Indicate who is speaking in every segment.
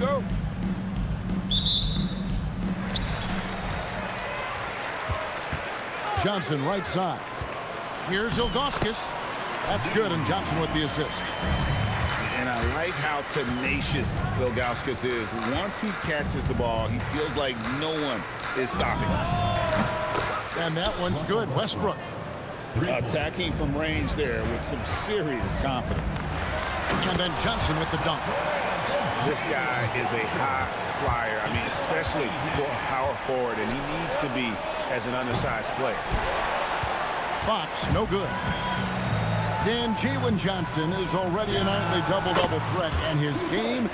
Speaker 1: go.
Speaker 2: Johnson right side. Here's Ilgauskas. That's good, and Johnson with the assist.
Speaker 1: And I like how tenacious Ilgauskas is. Once he catches the ball, he feels like no one is stopping him.
Speaker 2: And that one's good. Westbrook.
Speaker 1: Attacking from range there with some serious confidence.
Speaker 2: And then Johnson with the dunk.
Speaker 1: This guy is a high flyer. I mean, especially for a power forward, and he needs to be as an undersized player.
Speaker 2: Fox, no good. And Jalen Johnson is already a nightly double-double threat, and his game,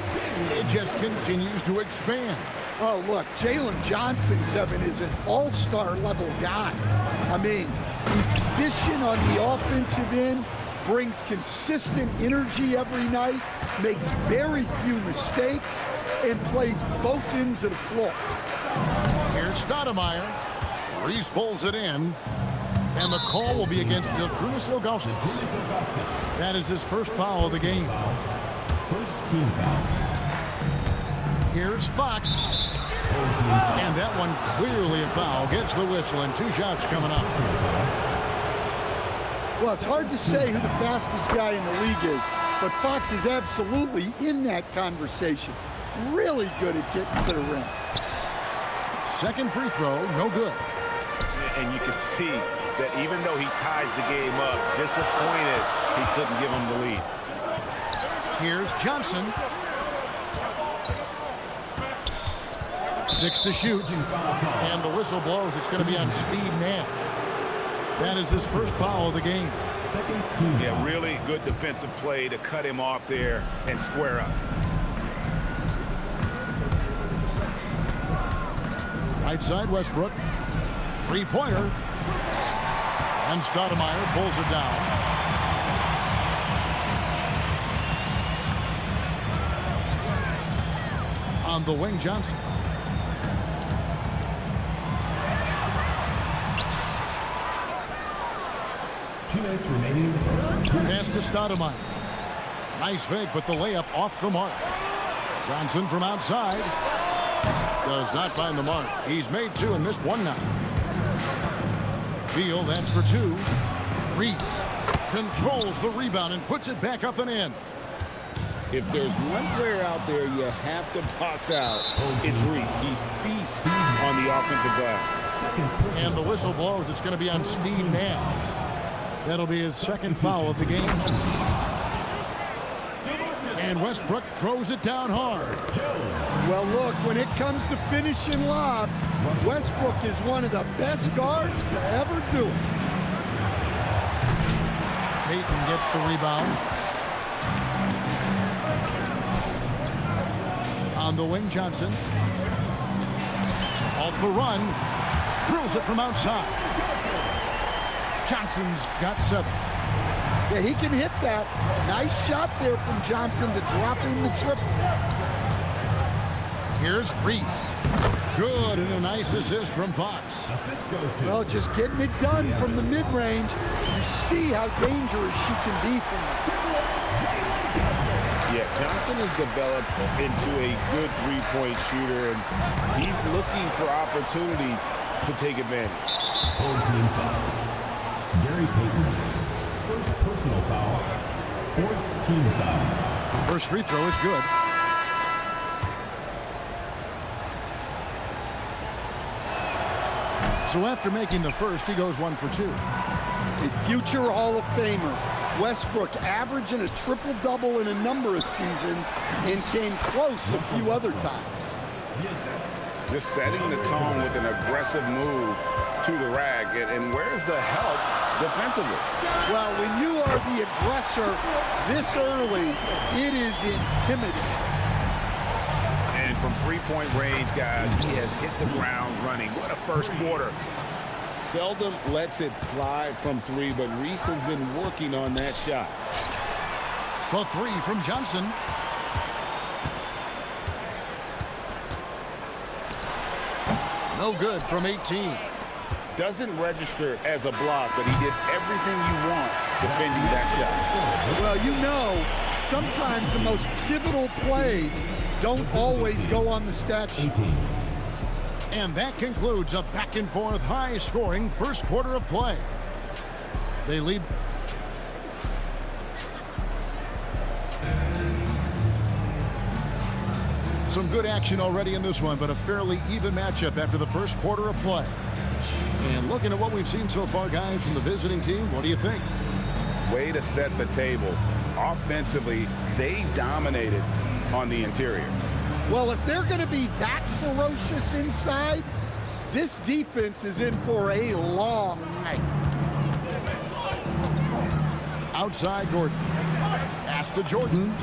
Speaker 2: it just continues to expand.
Speaker 3: Oh, look, Jalen Johnson, Kevin, is an all-star level guy. I mean, efficient on the offensive end, brings consistent energy every night, makes very few mistakes, and plays both ends of the floor.
Speaker 2: Here's Stoudemire. Reese pulls it in. And the call will be against Ilgauskas. That is his first foul of the game.
Speaker 4: First team foul.
Speaker 2: Here's Fox. And that one clearly a foul. Gets the whistle, and 2 shots coming up.
Speaker 3: Well, it's hard to say who the fastest guy in the league is, but Fox is absolutely in that conversation. Really good at getting to the rim.
Speaker 2: Second free throw, no good.
Speaker 1: And you can see that even though he ties the game up, disappointed he couldn't give him the lead.
Speaker 2: Here's Johnson. 6 to shoot. And the whistle blows. It's going to be on Steve Nash. That is his first foul of the game.
Speaker 1: Yeah, really good defensive play to cut him off there and square up.
Speaker 2: Right side, Westbrook. Three-pointer. And Stoudemire pulls it down. On the wing, Johnson.
Speaker 4: Two minutes remaining in the first.
Speaker 2: Pass to Stoudemire. Nice fake, but the layup off the mark. Johnson from outside. Does not find the mark. He's made 2 and missed 1 now. Beal, that's for 2. Reese controls the rebound and puts it back up and in.
Speaker 1: If there's one player out there you have to box out, it's Reese. He's feast on the offensive glass.
Speaker 2: And the whistle blows. It's going to be on Steve Nash. That'll be his second foul of the game. And Westbrook throws it down hard.
Speaker 3: Well, look, when it comes to finishing lobs, Westbrook is one of the best guards to ever do it.
Speaker 2: Payton gets the rebound. On the wing, Johnson. Off the run. Drills it from outside. Johnson's got 7.
Speaker 3: Yeah, he can hit that. Nice shot there from Johnson to drop in the triple.
Speaker 2: Here's Reese. Good, and a nice assist from Fox.
Speaker 3: Well, just getting it done from the mid-range. You see how dangerous she can be from that.
Speaker 1: Yeah, Johnson has developed into a good three-point shooter, and he's looking for opportunities to take advantage.
Speaker 4: Team foul. Gary Payton. First personal foul. Fourth team foul.
Speaker 2: First free throw is good. So after making the first, he goes 1 for 2.
Speaker 3: A future Hall of Famer. Westbrook averaging a triple-double in a number of seasons and came close a few other times.
Speaker 1: Just setting the tone with an aggressive move to the rack. And where's the help defensively?
Speaker 3: Well, when you are the aggressor this early, it is intimidating.
Speaker 1: And from three-point range, guys, he has hit the ground running. What a first quarter. Seldom lets it fly from 3, but Reese has been working on that shot.
Speaker 2: The 3 from Johnson. No good from 18.
Speaker 1: Doesn't register as a block, but he did everything you want defending that shot.
Speaker 3: Well, you know, sometimes the most pivotal plays don't always go on the stat sheet.
Speaker 4: 18.
Speaker 2: And that concludes a back-and-forth, high-scoring first quarter of play. They lead. Some good action already in this one, but a fairly even matchup after the first quarter of play. And looking at what we've seen so far, guys, from the visiting team, what do you think?
Speaker 1: Way to set the table. Offensively, they dominated on the interior.
Speaker 3: Well, if they're going to be that ferocious inside, this defense is in for a long night.
Speaker 2: Outside Gordon. Pass to Jordan.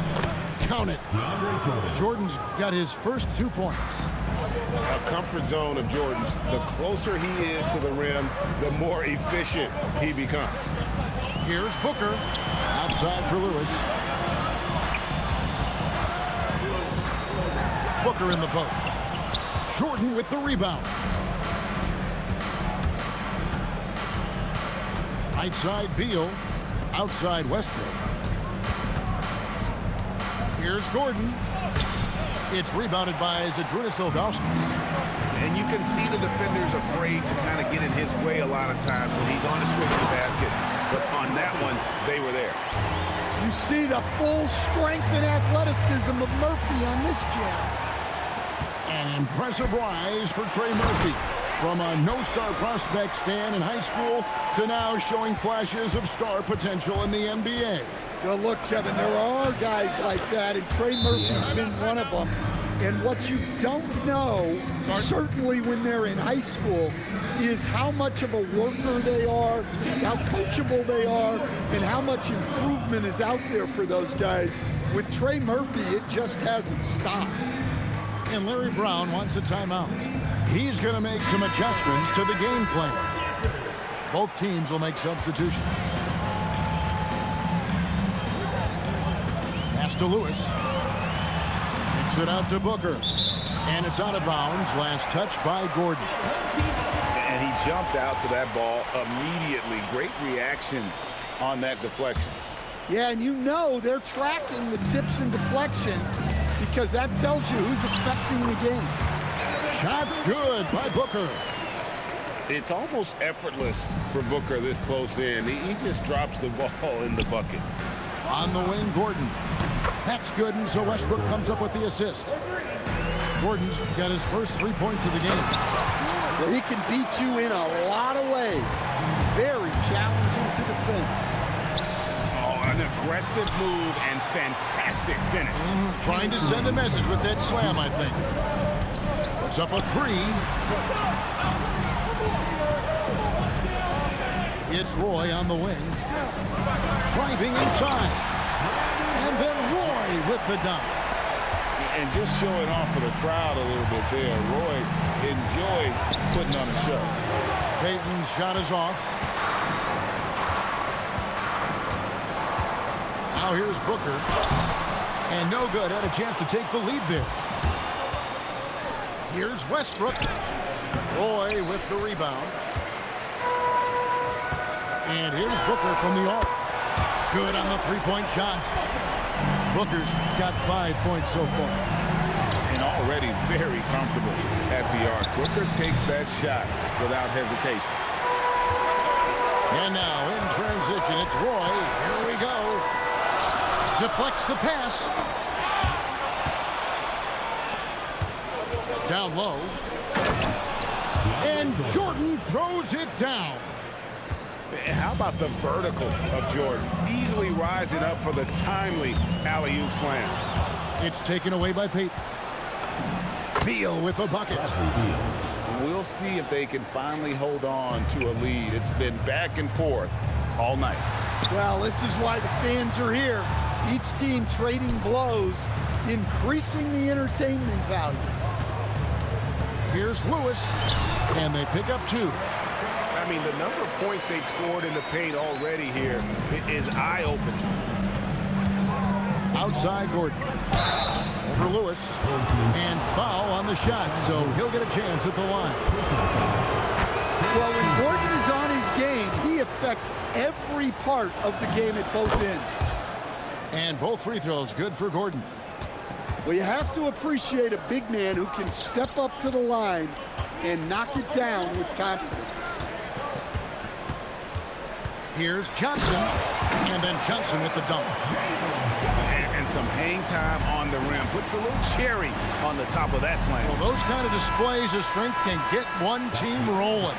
Speaker 2: Count it.
Speaker 4: DeAndre Jordan.
Speaker 2: Jordan's got his first 2 points.
Speaker 1: A comfort zone of Jordan's. The closer he is to the rim, the more efficient he becomes.
Speaker 2: Here's Booker. Outside for Lewis. Booker in the post. Jordan with the rebound. Right side Beal. Outside Westbrook. Here's Gordon. It's rebounded by Zydrunas Ilgauskas.
Speaker 1: And you can see the defenders afraid to kind of get in his way a lot of times when he's on the switch to the basket. But on that one, they were there.
Speaker 3: You see the full strength and athleticism of Murphy on this jam.
Speaker 2: An impressive rise for Trey Murphy. From a no-star prospect stand in high school to now showing flashes of star potential in the NBA.
Speaker 3: Well, look, Kevin, there are guys like that, and Trey Murphy's been one of them. And what you don't know, certainly when they're in high school, is how much of a worker they are, how coachable they are, and how much improvement is out there for those guys. With Trey Murphy, it just hasn't stopped.
Speaker 2: And Larry Brown wants a timeout. He's going to make some adjustments to the game plan. Both teams will make substitutions. Pass to Lewis. Kicks it out to Booker. And it's out of bounds. Last touch by Gordon.
Speaker 1: And he jumped out to that ball immediately. Great reaction on that deflection.
Speaker 3: Yeah, and you know they're tracking the tips and deflections because that tells you who's affecting the game.
Speaker 2: Shot's good by Booker.
Speaker 1: It's almost effortless for Booker this close in. He just drops the ball in the bucket.
Speaker 2: On the wing, Gordon. That's good, and so Westbrook comes up with the assist. Gordon's got his first 3 points of the game.
Speaker 3: Well, he can beat you in a lot of ways. Very challenging to defend.
Speaker 1: Oh, an aggressive move and fantastic finish.
Speaker 2: Trying to send a message with that slam, I think. Puts up a 3. It's Roy on the wing. Driving inside. And then Roy with the dunk.
Speaker 1: And just showing off for the crowd a little bit there. Roy enjoys putting on a show.
Speaker 2: Payton's shot is off. Now here's Booker. And no good. Had a chance to take the lead there. Here's Westbrook. Roy with the rebound. And here's Booker from the arc. Good on the three-point shot. Booker's got 5 points so far.
Speaker 1: And already very comfortable at the arc. Booker takes that shot without hesitation.
Speaker 2: And now in transition, it's Roy. Here we go. Deflects the pass. Down low. And Jordan throws it down.
Speaker 1: How about the vertical of Jordan? Easily rising up for the timely alley-oop slam.
Speaker 2: It's taken away by Payton. Beal with the bucket.
Speaker 1: We'll see if they can finally hold on to a lead. It's been back and forth all night.
Speaker 3: Well, this is why the fans are here. Each team trading blows, increasing the entertainment value.
Speaker 2: Here's Lewis, and they pick up 2.
Speaker 1: I mean, the number of points they've scored in the paint already here is eye-opening.
Speaker 2: Outside Gordon. Over Lewis. And foul on the shot, so he'll get a chance at the line.
Speaker 3: Well, when Gordon is on his game, he affects every part of the game at both ends.
Speaker 2: And both free throws good for Gordon.
Speaker 3: Well, you have to appreciate a big man who can step up to the line and knock it down with confidence.
Speaker 2: Here's Johnson, and then Johnson with the dunk.
Speaker 1: And some hang time on the rim. Puts a little cherry on the top of that slam.
Speaker 2: Well, those kind of displays of strength can get one team rolling.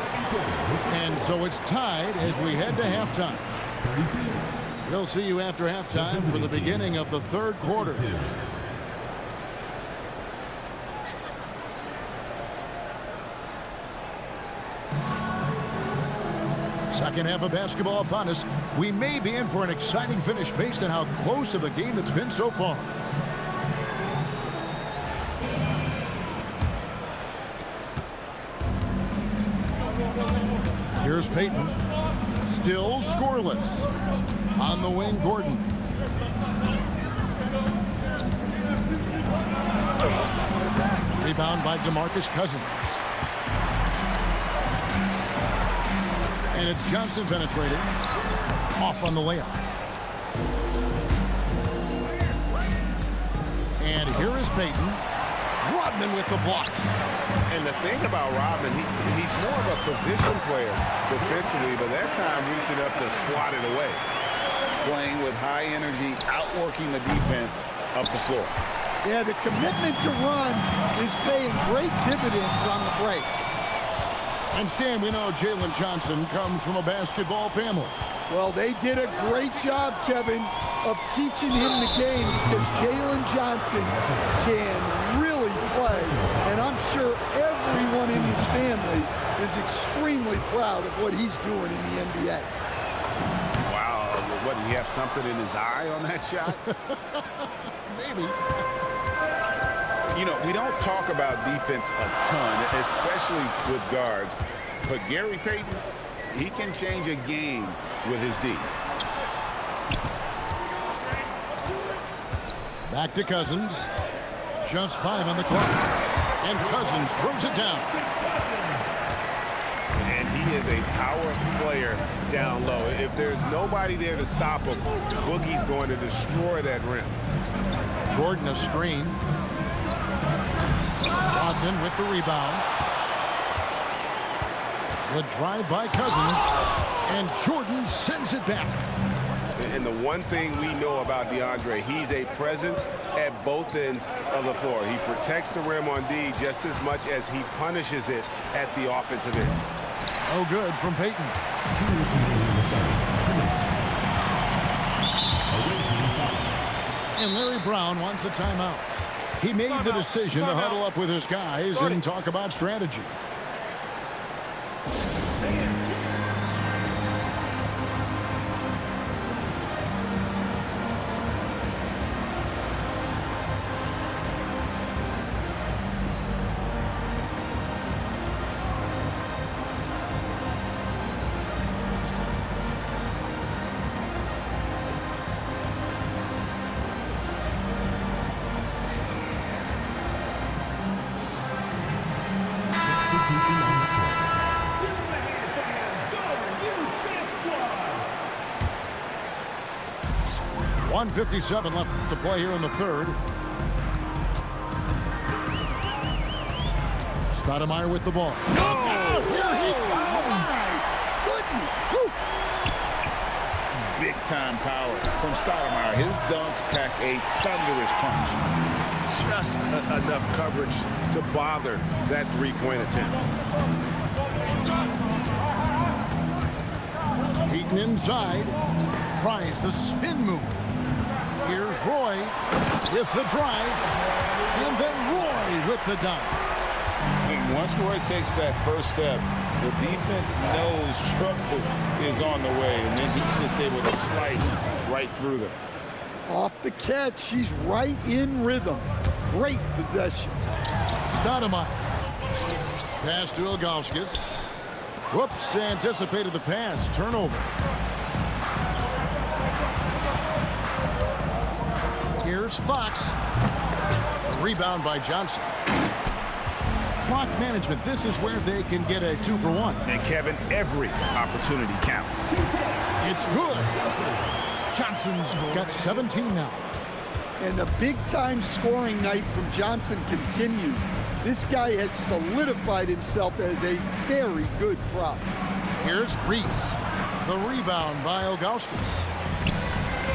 Speaker 2: And so it's tied as we head to halftime. We'll see you after halftime for the beginning of the third quarter. Second half of basketball upon us. We may be in for an exciting finish based on how close of a game it's been so far. Here's Payton. Still scoreless. On the wing, Gordon. Rebound by DeMarcus Cousins. And it's Johnson penetrating. Off on the layup. And here is Payton. Rodman with the block.
Speaker 1: And the thing about Rodman, he's more of a position player defensively, but that time reaching up to swat it away. Playing with high energy, outworking the defense up the floor.
Speaker 3: Yeah, the commitment to run is paying great dividends on the break.
Speaker 2: And Stan, we know Jalen Johnson comes from a basketball family.
Speaker 3: Well, they did a great job, Kevin, of teaching him the game because Jalen Johnson can really play. And I'm sure everyone in his family is extremely proud of what he's doing in the NBA.
Speaker 1: Wow, what, did he have something in his eye on that shot?
Speaker 2: Maybe.
Speaker 1: You know, we don't talk about defense a ton, especially with guards. But Gary Payton, he can change a game with his D.
Speaker 2: Back to Cousins. Just 5 on the clock. And Cousins throws it down.
Speaker 1: And he is a power player down low. If there's nobody there to stop him, Boogie's going to destroy that rim.
Speaker 2: Gordon a screen. Rodman with the rebound. The drive by Cousins. And Jordan sends it back.
Speaker 1: And the one thing we know about DeAndre, he's a presence at both ends of the floor. He protects the rim on D just as much as he punishes it at the offensive end.
Speaker 2: Oh, good from Payton. And Larry Brown wants a timeout. He made the decision to huddle up with his guys and talk about strategy. .157 left to play here in the third. Stoudemire with the ball.
Speaker 3: Oh, here he comes! Goodness!
Speaker 1: Big time power from Stoudemire. His dunks pack a thunderous punch. Just enough coverage to bother that three-point attempt.
Speaker 2: Payton inside. Tries the spin move. Here's Roy with the drive. And then Roy with the dunk.
Speaker 1: And once Roy takes that first step, the defense knows trouble is on the way. And then he's just able to slice right through them.
Speaker 3: Off the catch, she's right in rhythm. Great possession.
Speaker 2: Stoudemire. Pass to Ilgauskas. Whoops, anticipated the pass. Turnover. Here's Fox. Rebound by Johnson. Clock management. This is where they can get a 2-for-1.
Speaker 1: And Kevin, every opportunity counts.
Speaker 2: It's good. Johnson's got 17 now.
Speaker 3: And the big-time scoring night from Johnson continues. This guy has solidified himself as a very good prop.
Speaker 2: Here's Reese. The rebound by Ogauskas.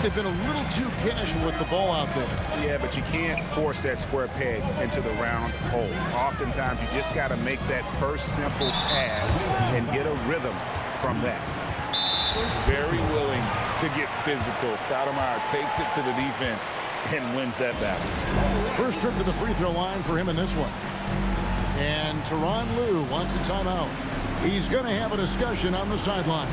Speaker 2: They've been a little too casual with the ball out there.
Speaker 1: Yeah, but you can't force that square peg into the round hole. Oftentimes, you just got to make that first simple pass and get a rhythm from that. Very willing to get physical. Stoudemire takes it to the defense and wins that battle.
Speaker 2: First trip to the free throw line for him in this one. And Tyronn Lue wants a timeout. He's going to have a discussion on the sideline.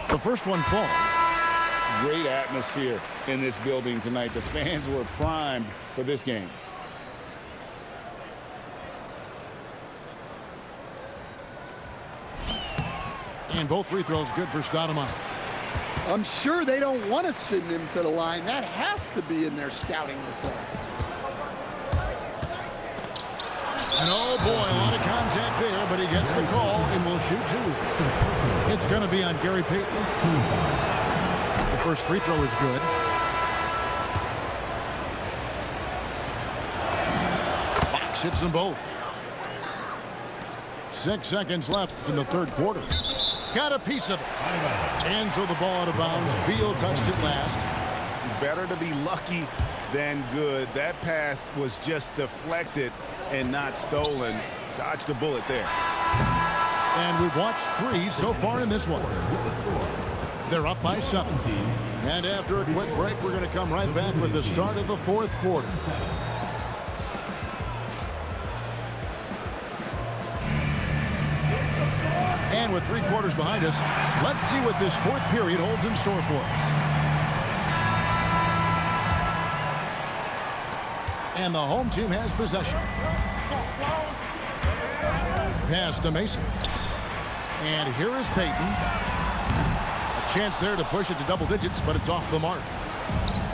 Speaker 2: The first one falls.
Speaker 1: Great atmosphere in this building tonight. The fans were primed for this game.
Speaker 2: And both free throws good for Stoudemire.
Speaker 3: I'm sure they don't want to send him to the line. That has to be in their scouting report.
Speaker 2: And oh boy, a lot of contact there, but he gets the call and will shoot two. It's going to be on Gary Payton. The first free throw is good. Fox hits them both. 6 seconds left in the third quarter. Got a piece of it. And so the ball out of bounds. Beal touched it last.
Speaker 1: Better to be lucky than good. That pass was just deflected and not stolen. Dodged a bullet there.
Speaker 2: And we've watched 3 so far in this one. They're up by 7. And after a quick break, we're going to come right back with the start of the fourth quarter. And with 3 quarters behind us, let's see what this fourth period holds in store for us. And the home team has possession. Pass to Mason. And here is Payton. A chance there to push it to double digits, but it's off the mark.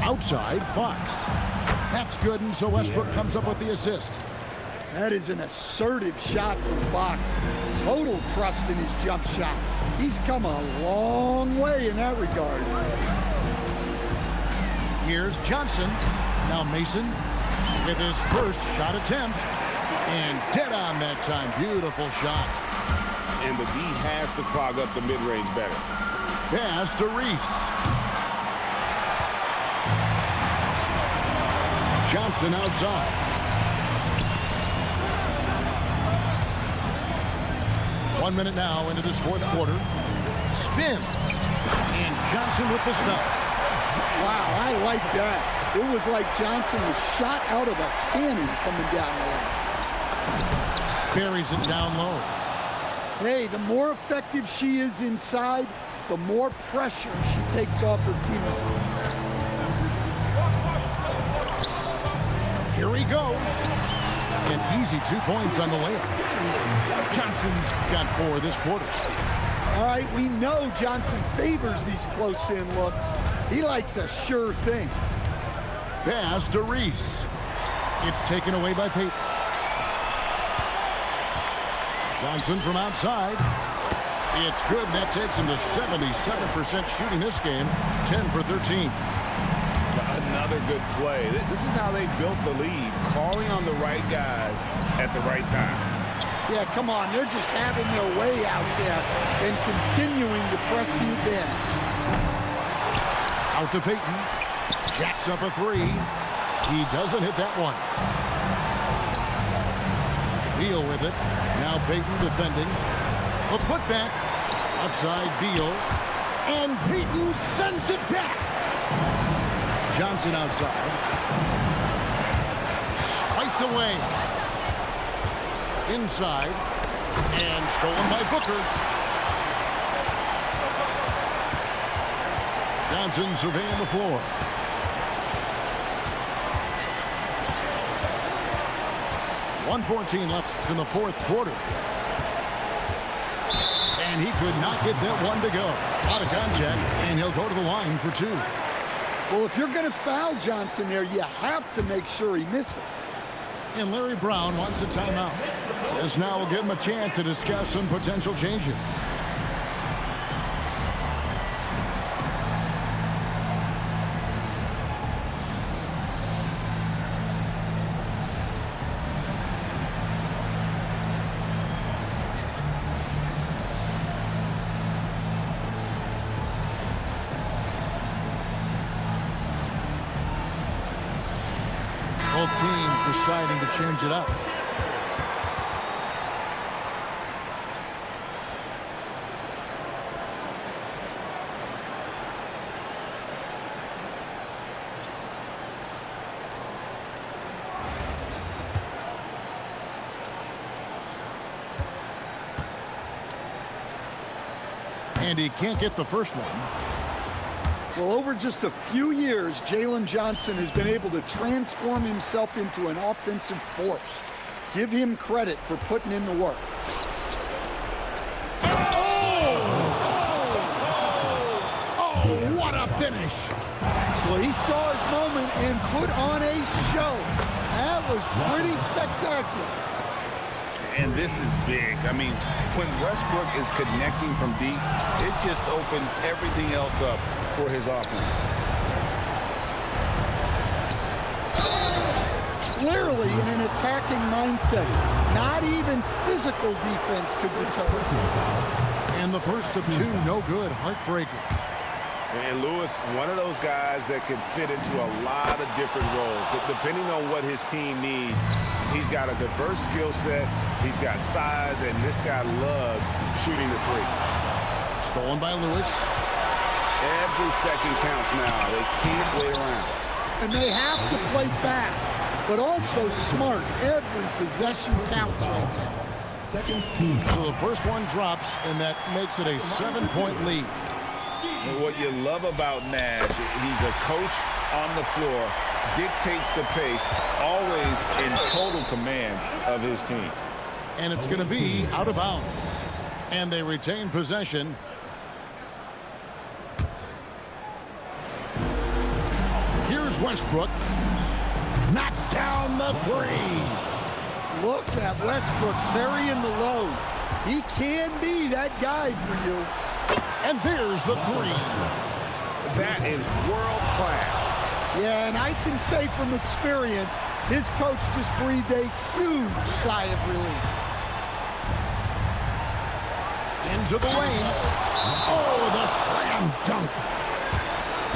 Speaker 2: Outside, Fox. That's good, and so Westbrook comes up with the assist.
Speaker 3: That is an assertive shot from Fox. Total trust in his jump shot. He's come a long way in that regard.
Speaker 2: Here's Johnson. Now Mason with his first shot attempt. And dead on that time. Beautiful shot.
Speaker 1: And the D has to clog up the mid-range better.
Speaker 2: Pass to Reese. Johnson outside. 1 minute now into this fourth quarter. Spins. And Johnson with the stuff.
Speaker 3: Wow, I like that. It was like Johnson was shot out of a cannon coming down the line.
Speaker 2: Buries it down low.
Speaker 3: Hey, the more effective she is inside, the more pressure she takes off her teammates.
Speaker 2: Here he goes. An easy 2 points on the layup. Johnson's got 4 this quarter.
Speaker 3: All right, we know Johnson favors these close-in looks. He likes a sure thing.
Speaker 2: Pass to Reese. It's taken away by Payton. Johnson from outside. It's good, and that takes him to 77% shooting this game. 10 for 13.
Speaker 1: Another good play. This is how they built the lead, calling on the right guys at the right time.
Speaker 3: Yeah, come on. They're just having their way out there and continuing to press the advantage.
Speaker 2: Out to Payton. Jacks up a 3. He doesn't hit that one. Beal with it. Now Payton defending. A putback. Offside Beal. And Payton sends it back. Johnson outside. Swiped away. Inside. And stolen by Booker. Johnson surveying the floor. .114 left in the fourth quarter. And he could not get that one to go. Out of contact, and he'll go to the line for two.
Speaker 3: Well, if you're going to foul Johnson there, you have to make sure he misses.
Speaker 2: And Larry Brown wants a timeout. This now will give him a chance to discuss some potential changes. Both teams deciding to change it up. And he can't get the first one.
Speaker 3: Well, over just a few years, Jalen Johnson has been able to transform himself into an offensive force. Give him credit for putting in the work.
Speaker 2: Oh, what a finish.
Speaker 3: Well, he saw his moment and put on a show. That was pretty spectacular.
Speaker 1: And this is big. I mean, when Westbrook is connecting from deep, it just opens everything else up for his offense.
Speaker 3: Clearly in an attacking mindset. Not even physical defense could deter him.
Speaker 2: And the first of two, no good, heartbreaking.
Speaker 1: And Lewis, one of those guys that can fit into a lot of different roles. But depending on what his team needs, he's got a diverse skill set. He's got size, and this guy loves shooting the three.
Speaker 2: Stolen by Lewis.
Speaker 1: Every second counts now. They can't wait around.
Speaker 3: And they have to play fast, but also smart. Every possession counts right now.
Speaker 4: Second team.
Speaker 2: So the first one drops, and that makes it a 7-point lead.
Speaker 1: And what you love about Nash, he's a coach on the floor, dictates the pace, always in total command of his team.
Speaker 2: And it's going to be out of bounds. And they retain possession. Here's Westbrook. Knocks down the three.
Speaker 3: Look at Westbrook carrying the load. He can be that guy for you.
Speaker 2: And there's the three.
Speaker 1: That is world class.
Speaker 3: Yeah, and I can say from experience, his coach just breathed a huge sigh of relief.
Speaker 2: Into the lane. Oh, the slam dunk.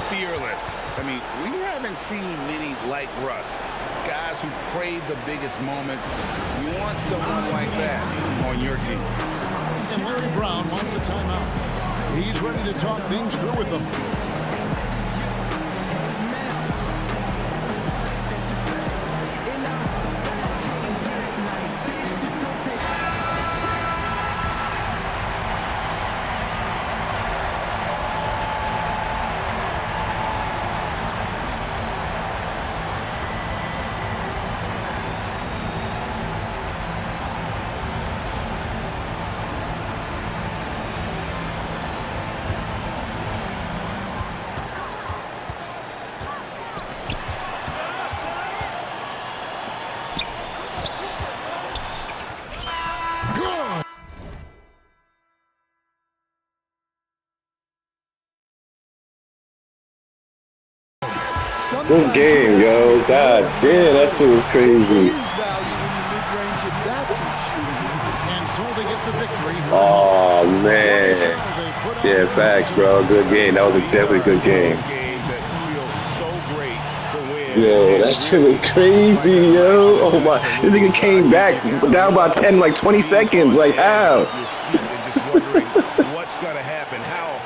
Speaker 1: Fearless. I mean, we haven't seen many like Russ. Guys who crave the biggest moments. You want someone like that on your team.
Speaker 2: And Larry Brown wants a timeout. He's ready to talk things through with them.
Speaker 5: Good game, yo. God damn, that shit was crazy.
Speaker 2: And so they get the victory.
Speaker 5: Oh, man. Yeah, facts, bro. Good game. That was a definitely good game. Yo, that shit was crazy, yo. Oh, my. This nigga came back down by 10, like 20 seconds. Like, how?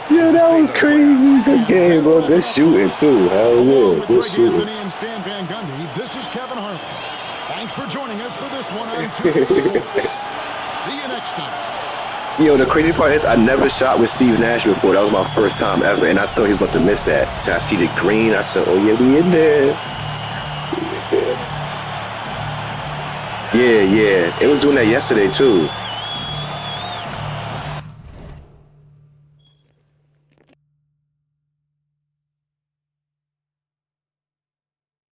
Speaker 5: Yeah, that was crazy. Good game, bro. Good shooting, too. Hell yeah. Good shooting.
Speaker 2: This is Kevin Harlan. Thanks for joining us for this one on Two. See you next time.
Speaker 5: Yo, the crazy part is I never shot with Steve Nash before. That was my first time ever, and I thought he was about to miss that. So I see the green. I said, "Oh yeah, we in there." Yeah. It was doing that yesterday too.